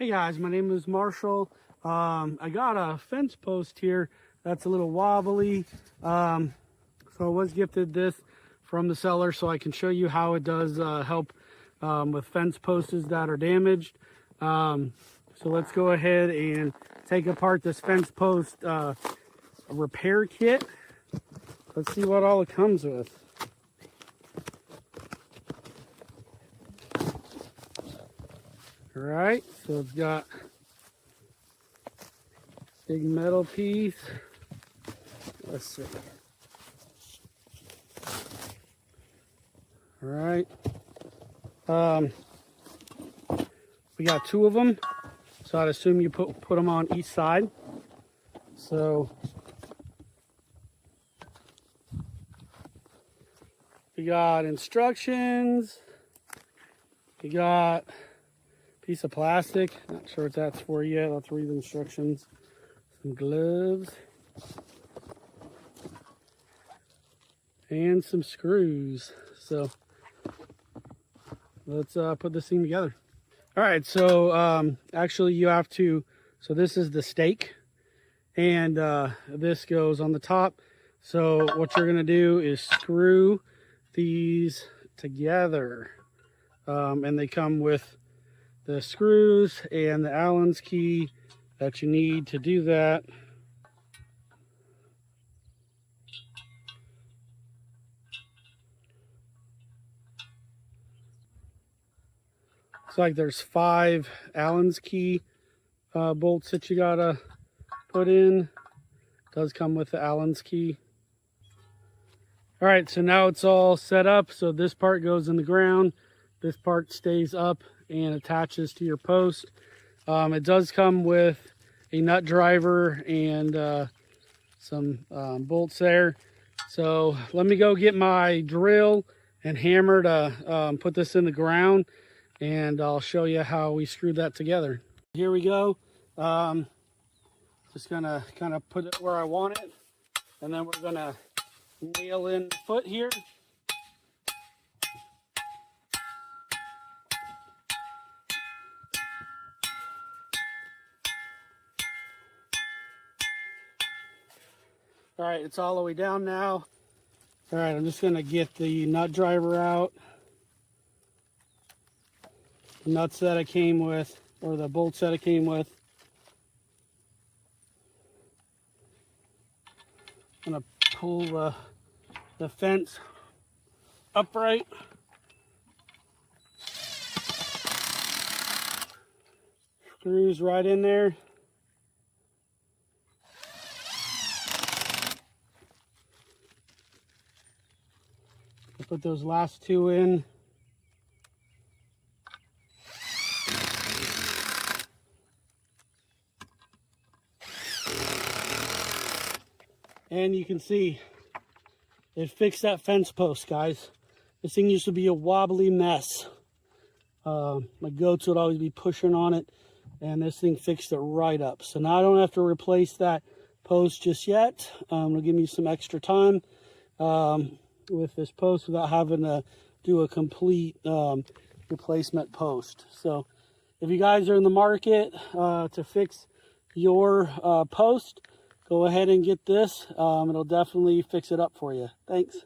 Hey guys, my name is Marshall. I got a fence post here that's a little wobbly. So I was gifted this from the seller so I can show you how it does help with fence posts that are damaged. So let's go ahead and take apart this fence post repair kit. Let's see what all it comes with. All right, so it's got a big metal piece. Let's see. All right. We got two of them, so I'd assume you put them on each side. So we got instructions. We got piece of plastic, not sure what that's for yet. Let's read the instructions. Some gloves and some screws. So let's put this thing together. All right, so actually you have to, so this is the stake and this goes on the top. So what you're gonna do is screw these together, and they come with the screws and the Allen's key that you need to do that. It's like there's 5 Allen's key bolts that you gotta put in. It does come with the Allen's key. All right, so now it's all set up. So this part goes in the ground. This part stays up and attaches to your post. It does come with a nut driver and some bolts there. So let me go get my drill and hammer to put this in the ground, and I'll show you how we screwed that together. Here we go. Just gonna kind of put it where I want it, and then we're gonna nail in the foot here. All right, it's all the way down now. All right, I'm just gonna get the nut driver out. The nuts that it came with, or the bolts that it came with. I'm gonna pull the fence upright. Screws right in there. Put those last 2 in. And you can see it fixed that fence post, guys. This thing used to be a wobbly mess. My goats would always be pushing on it, and this thing fixed it right up. So now I don't have to replace that post just yet. It'll give me some extra time with this post without having to do a complete replacement post. So if you guys are in the market to fix your post, go ahead and get this. It'll definitely fix it up for you. Thanks.